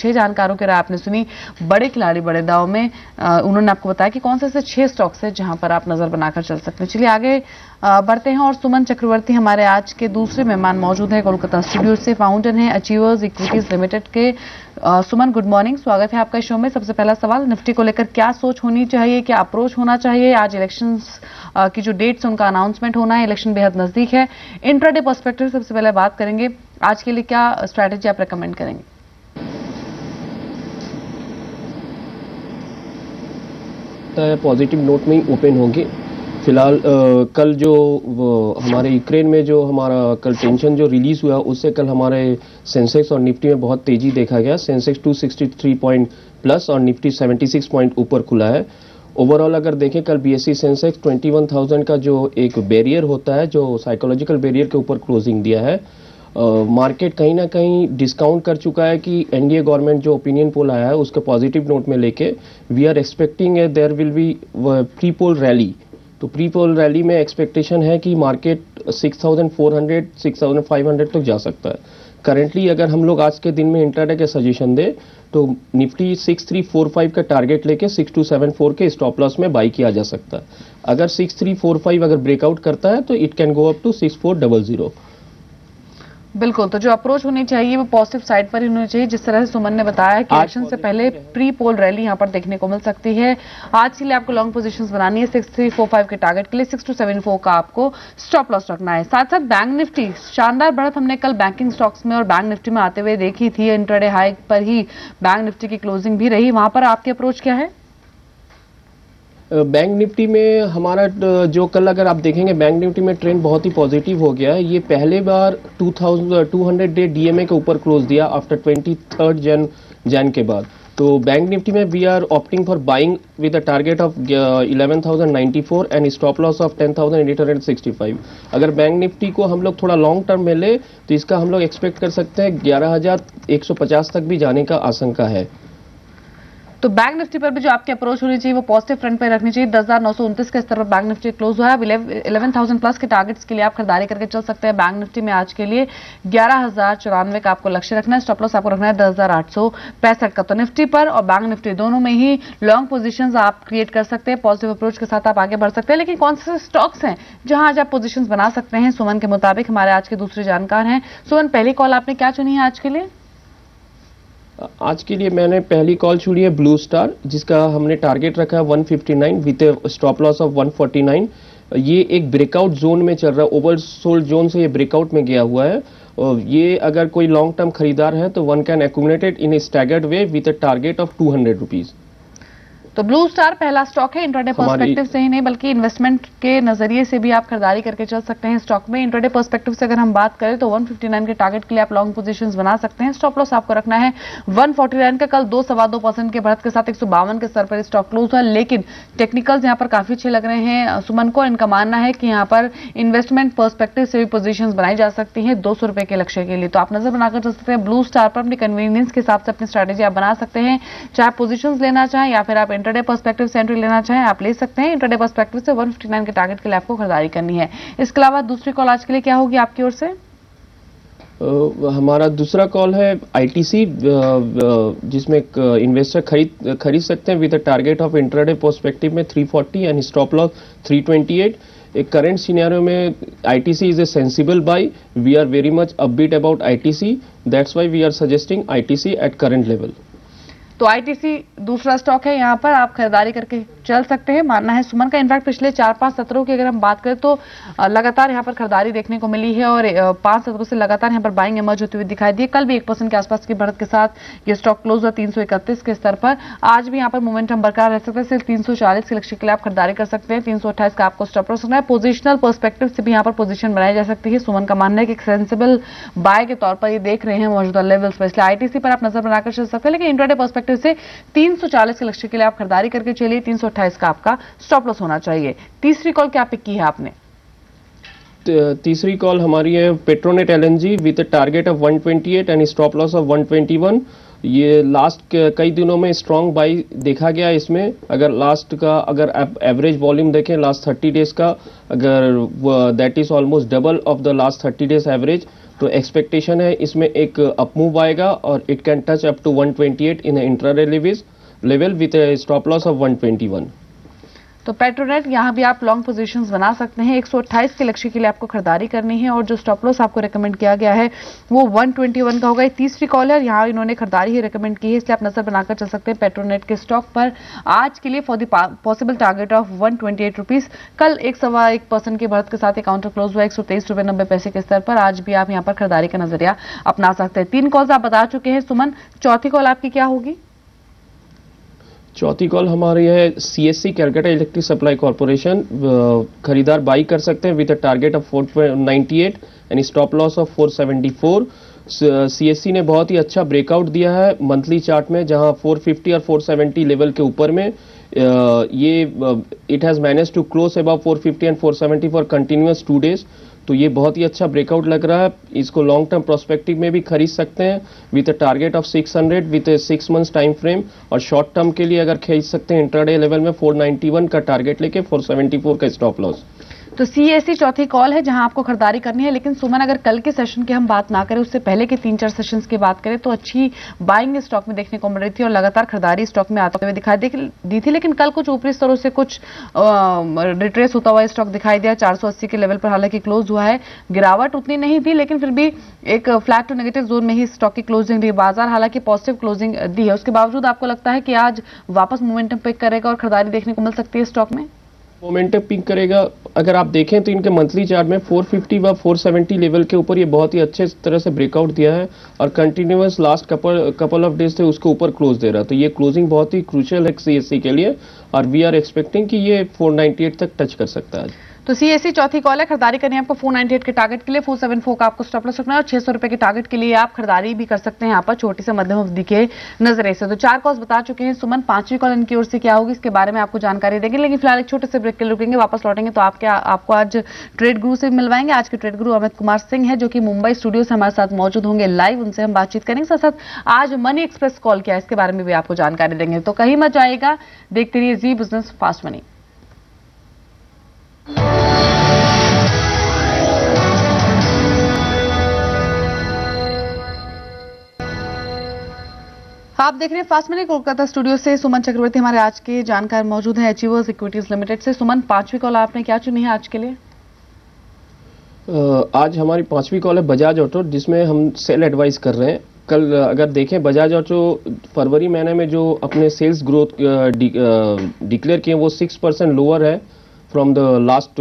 6 जानकारों की राय आपने सुनी, बड़े खिलाड़ी बड़े दाव में। उन्होंने आपको बताया कि कौन से ऐसे 6 स्टॉक्स हैं जहां पर आप नजर बनाकर चल सकते हैं। चलिए आगे बढ़ते हैं और सुमन चक्रवर्ती हमारे आज के दूसरे मेहमान मौजूद हैं कोलकाता स्टूडियो से, फाउंडर हैं अचीवर्स इक्विटीज लिमिटेड के। सुमन, गुड मॉर्निंग, स्वागत है आपका शो में। सबसे पहला सवाल, निफ्टी को लेकर क्या सोच होनी चाहिए, क्या अप्रोच होना चाहिए? आज इलेक्शंस की जो डेट्स उनका अनाउंसमेंट होना है, इलेक्शन बेहद नजदीक है। इंट्राडे पर्सपेक्टिव सबसे पहले बात करेंगे, आज के लिए क्या स्ट्रैटेजी आप रेकमेंड करेंगे? पॉजिटिव नोट में ही ओपन होंगे फिलहाल। कल जो हमारे यूक्रेन में जो हमारा कल टेंशन जो रिलीज हुआ, उससे कल हमारे सेंसेक्स और निफ्टी में बहुत तेजी देखा गया। सेंसेक्स 263 पॉइंट प्लस और निफ्टी 76 पॉइंट ऊपर खुला है। ओवरऑल अगर देखें, कल बीएसई सेंसेक्स 21,000 का जो एक बैरियर होता है, जो साइकोलॉजिकल बैरियर के ऊपर क्लोजिंग दिया है। मार्केट कहीं ना कहीं डिस्काउंट कर चुका है कि एनडीए गवर्नमेंट जो ओपिनियन पोल आया है उसके पॉजिटिव नोट में लेके we are expecting there will be pre poll rally. तो प्री पोल रैली में एक्सपेक्टेशन है कि मार्केट 6,400 6,500 तक जा सकता है। करेंटली अगर हम लोग आज के दिन में इंट्राडे के सजेशन दे तो निफ्टी 6345 का टारगेट लेके 6274 के स्टॉप लॉस में बाई किया जा सकता है। अगर 6345 अगर ब्रेकआउट करता है तो it can go up to 6400। बिल्कुल, तो जो अप्रोच होनी चाहिए वो पॉजिटिव साइड पर ही होनी चाहिए। जिस तरह से सुमन ने बताया कि इलेक्शन से पहले प्री पोल रैली यहां पर देखने को मिल सकती है। आज के लिए आपको लॉन्ग पोजीशंस बनानी है 6345 के टारगेट के लिए, 6274 का आपको स्टॉप लॉस रखना है। साथ साथ बैंक निफ्टी शानदार बढ़त हमने कल बैंकिंग स्टॉक्स में और बैंक निफ्टी में आते हुए देखी थी। इंट्राडे हाई पर ही बैंक निफ्टी की क्लोजिंग भी रही, वहां पर आपकी अप्रोच क्या है? बैंक निफ्टी में हमारा जो कल अगर आप देखेंगे, बैंक निफ्टी में ट्रेंड बहुत ही पॉजिटिव हो गया है। ये पहले बार 200 डे डीएमए के ऊपर क्लोज दिया आफ्टर 23 जैन के बाद। तो बैंक निफ्टी में we are opting for buying with a target of 11,094 and stop loss of 10,865। अगर बैंक निफ्टी को हम लोग थोड़ा लॉन्ग टर्म में ले तो इसका हम लोग एक्सपेक्ट कर सकते हैं 11,150 तक भी जाने का आशंका है। तो बैंक निफ्टी पर भी जो आपकी अप्रोच होनी चाहिए वो पॉजिटिव फ्रंट पे रखनी चाहिए। 10,929 के स्तर पर बैंक निफ्टी क्लोज हुआ है। 11,000 प्लस के टारगेट्स के लिए आप खरीदारी करके चल सकते हैं। बैंक निफ्टी में आज के लिए 11,094 का आपको लक्ष्य रखना है। स्टॉप लॉस आपको रखना है 10,865 का। तो निफ्टी पर और बैंक निफ्टी दोनों में ही लॉन्ग पोजीशंस आप क्रिएट कर सकते हैं। पॉजिटिव अप्रोच के साथ आप आगे बढ़ सकते हैं। लेकिन कौन से स्टॉक्स हैं जहां आज आप पोजीशंस बना सकते हैं? सुमन के मुताबिक हमारे आज के दूसरे जानकार हैं। सुमन, पहली कॉल आपने क्या चुनी है आज के लिए? आज के लिए मैंने पहली कॉल चुनी है ब्लू स्टार, जिसका हमने टारगेट रखा है 159 विद स्टॉप लॉस ऑफ 149। ये एक ब्रेकआउट जोन में चल रहा है, ओवरसोल्ड जोन से ये ब्रेकआउट में गया हुआ है। और ये अगर कोई लॉन्ग टर्म खरीदार है तो one can accumulate in A staggered way with a target of 200 rupees. तो ब्लू स्टार पहला स्टॉक है। इंट्राडे पर्सपेक्टिव से ही नहीं बल्कि इन्वेस्टमेंट के नजरिए से भी आप खरीदारी करके चल सकते हैं स्टॉक में। इंट्राडे पर्सपेक्टिव से अगर हम बात करें तो 159 के टारगेट के लिए आप लॉन्ग पोजीशंस बना सकते हैं। स्टॉप लॉस आपको रखना है 149 का। कल 2.25% के बढ़त के साथ 152 के स्तर पर स्टॉक क्लोज हुआ, लेकिन टेक्निकल्स यहाँ पर काफी अच्छे लग रहे हैं सुमन को। इनका मानना है कि यहाँ पर इन्वेस्टमेंट पर्सपेक्टिव से भी पोजीशंस बनाई जा सकती है 200 रुपए के लक्ष्य के लिए। तो आप नजर बनाकर चल सकते हैं ब्लू स्टार पर। अपनी कन्वीनियंस के हिसाब से अपनी स्ट्रैटेजी आप बना सकते हैं, चाहे पोजीशंस लेना चाहें या फिर आप इंट्राडे पर्सपेक्टिव से एंट्री लेना चाहें आप ले सकते हैं। इंट्राडे पर्सपेक्टिव से 159 के टारगेट के लिए आपको खरीदारी करनी है। इसके अलावा दूसरी कॉल आज के लिए क्या होगी आपकी ओर से? हमारा दूसरा कॉल है आईटीसी, जिसमें इन्वेस्टर खरीद सकते हैं with a target of intraday perspective में 340 एंड स्टॉप लॉस 328। एक करंट सिनेरियो में ITC is a sensible buy. We are very much upbeat about ITC, that's why we are suggesting ITC at current level. तो आईटीसी दूसरा stock है, यहां पर आप खरीदारी करके चल सकते हैं, मानना है सुमन का। इनफैक्ट पिछले 4-5 सत्रों की अगर हम बात करें तो लगातार यहां पर खरीदारी देखने को मिली है और 5 सत्रों से लगातार यहां पर बाइंग इमर्ज होती हुई दिखाई दी है। कल भी 1% के आसपास की बढ़त के साथ ये स्टॉक क्लोज हुआ 331 के स्तर पर। आज भी यहां पर मोमेंटम बरकरार रह सकता है। सिर्फ 340 के लक्ष्य के लिए आप खरीदारी कर सकते हैं। 328 का आपको स्टॉप लॉस रखना है। पोजिशनल पर्सपेक्टिव से भी यहाँ पर पोजीशन बनाई जा सकती है। सुमन का मानना है कि एक सेंसिबल बाय के तौर पर ये देख रहे हैं मौजूदा लेवल्स पर, इसलिए आईटीसी पर आप नजर बनाकर चल सकते हैं। लेकिन इंट्राडे पर्सपेक्टिव से 340 के लक्ष्य के लिए आप खरीदारी करके चलिए। 328 का आपका स्टॉप लॉस होना चाहिए। तीसरी कॉल क्या पिक की है आपने? तीसरी कॉल हमारी है Petronet LNG with a target of 128 and stop loss of 121। ये लास्ट कई दिनों में स्ट्रॉन्ग बाई देखा गया इसमें। अगर लास्ट का अगर एवरेज वॉल्यूम देखें लास्ट 30 डेज का, अगर that is almost double of the last 30 days average, तो एक्सपेक्टेशन है इसमें एक अप मूव आएगा और it can touch up to 128 in intraday level with a stop loss of 121। तो पेट्रोनेट यहाँ भी आप लॉन्ग पोजीशंस बना सकते हैं। 128 के लक्ष्य के लिए आपको खरीदारी करनी है और जो स्टॉप लॉस आपको रेकमेंड किया गया है वो 121 का होगा। ये तीसरी कॉल है, यहाँ इन्होंने खरीदारी ही रेकमेंड की है, इसलिए आप नजर बनाकर चल सकते हैं पेट्रोनेट के स्टॉक पर आज के लिए for the possible target of 128 rupees. कल 1.25% की बढ़त के साथ एक काउंटर क्लोज हुआ 123.90 के स्तर पर। आज भी आप यहाँ पर खरीदारी का नजरिया अपना सकते हैं। 3 कॉल्स आप बता चुके हैं सुमन, चौथी कॉल आपकी क्या होगी? चौथी कॉल हमारी है CSC Calcutta electric supply corporation. खरीदार बाई कर सकते हैं with a target of 498 and stop loss of 474। CSC ने बहुत ही अच्छा ब्रेकआउट दिया है मंथली चार्ट में, जहां 450 और 470 लेवल के ऊपर में ये it has manage to close about 450 and 470 for continuous 2 days. तो ये बहुत ही अच्छा ब्रेकआउट लग रहा है। इसको लॉन्ग टर्म प्रोस्पेक्टिव में भी खरीद सकते हैं with a target of 600 with A 6 months time frame, और शॉर्ट टर्म के लिए अगर खरीद सकते हैं इंट्राडे लेवल में 491 का टारगेट लेके 474 का स्टॉप लॉस। तो सीएससी चौथी कॉल है जहां आपको खरीदारी करनी है। लेकिन सुमन, अगर कल के सेशन की हम बात ना करें, उससे पहले के 3-4 सेशंस की बात करें तो अच्छी बाइंग स्टॉक में देखने को मिल रही थी और लगातार खरीदारी स्टॉक में आते हुए दिखाई दी थी। लेकिन कल कुछ ऊपरी स्तरों से कुछ रिट्रेस होता हुआ स्टॉक दिखाई दिया। 480 के लेवल पर हालांकि क्लोज हुआ है। गिरावट उतनी नहीं थी, लेकिन फिर भी एक फ्लैट टू नेगेटिव जोन में ही स्टॉक की क्लोजिंग रही। बाजार हालांकि पॉजिटिव क्लोजिंग दी है, उसके बावजूद आपको लगता है कि आज वापस मोमेंटम पिक करेगा और खरीदारी देखने को मिल सकती है स्टॉक में? मोमेंटम पिक करेगा। अगर आप देखें तो इनके मंथली चार्ट में 450 व 470 लेवल के ऊपर ये बहुत ही अच्छे तरह से ब्रेकआउट दिया है और continuous last couple of days थे उसके ऊपर क्लोज दे रहा है। तो ये क्लोजिंग बहुत ही क्रूशियल है सीएससी के लिए और वी आर एक्सपेक्टिंग कि ये 498 तक टच कर सकता है। तो सीएससी चौथी कॉल है, खरीदारी करनी है आपको 498 के टारगेट के लिए। 474 का आपको स्टॉप लॉस रखना है और 600 रुपए के टारगेट के लिए आप खरीदारी भी कर सकते हैं यहाँ पर छोटी से मध्यम अवधि के नजरे से। तो 4 कॉल्स बता चुके हैं सुमन, 5वीं कॉल इनकी ओर से क्या होगी इसके बारे में आपको जानकारी देंगे। लेकिन फिलहाल एक छोटे से ब्रेक के लिए रुकेंगे, वापस लौटेंगे तो आपको आज ट्रेड गुरु से मिलवाएंगे। आज के ट्रेड गुरु अमित कुमार सिंह है जो कि मुंबई स्टूडियो से हमारे साथ मौजूद होंगे लाइव, उनसे हम बातचीत करेंगे। साथ साथ आज मनी एक्सप्रेस कॉल किया इसके बारे में भी आपको जानकारी देंगे। तो कहीं मत जाएगा, देखते रहिए जी बिजनेस फास्ट मनी। आप देख रहे हैं फास्ट मनी, कोलकाता स्टूडियो से सुमन चक्रवर्ती हमारे आज के जानकार मौजूद हैं अचीवर्स इक्विटीज लिमिटेड से। सुमन, 5वीं कॉल आपने क्या चुनी है आज के लिए? आज हमारी 5वीं कॉल है बजाज ऑटो, जिसमें हम सेल एडवाइस कर रहे हैं। कल अगर देखें बजाज ऑटो फरवरी महीने में जो अपने सेल्स ग्रोथ डिक्लेयर किए वो 6% लोअर है फ्रॉम द लास्ट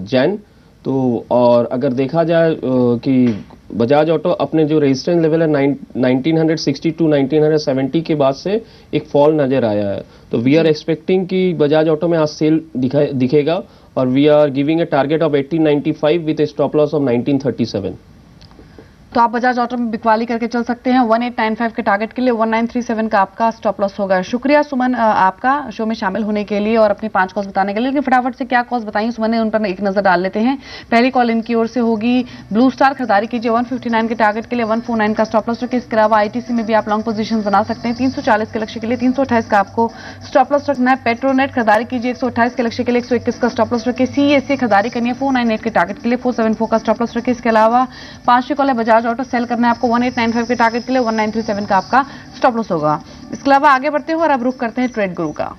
जैन। तो और अगर देखा जाए कि बजाज ऑटो अपने जो रेजिस्टेंस लेवल है 1960 टू 1970 के बाद से एक फॉल नजर आया है। तो वी आर एक्सपेक्टिंग कि बजाज ऑटो में आज सेल दिखेगा और we are giving a target of 1895 with a stop loss of 1937। तो आप बजाज ऑटो में बिकवाली करके चल सकते हैं 1895 के टारगेट के लिए। 1937 का आपका स्टॉप लॉस होगा। शुक्रिया सुमन आपका शो में शामिल होने के लिए और अपनी 5 कॉल्स बताने के लिए। लेकिन फटाफट से क्या कॉल्स बताइए सुमन ने, उन पर एक नजर डाल लेते हैं। पहली कॉल इनकी ओर से होगी ब्लू स्टार, खरीदारी कीजिए 159 के टारगेट के लिए, 149 का स्टॉप लॉस रखिए। इसके अलावा आईटीसी में भी आप लॉन्ग पोजीशन बना सकते हैं 340 के लक्ष्य के लिए, 328 का आपको स्टॉप लॉस रखना है। पेट्रोनेट खरीदारी कीजिए 128 के लक्ष्य के लिए, 121 का स्टॉप लॉस रखिए। सीएससी खरीदारी करनी है 498 के टारगेट के लिए, 474 का स्टॉप लॉस रखिए। इसके अलावा 5वीं कॉल है बजाज ऑटो, सेल करना है आपको 1895 के टारगेट के लिए, 1937 का आपका स्टॉप लॉस होगा। इसके अलावा आगे बढ़ते हैं और अब रुख करते हैं ट्रेड गुरु का।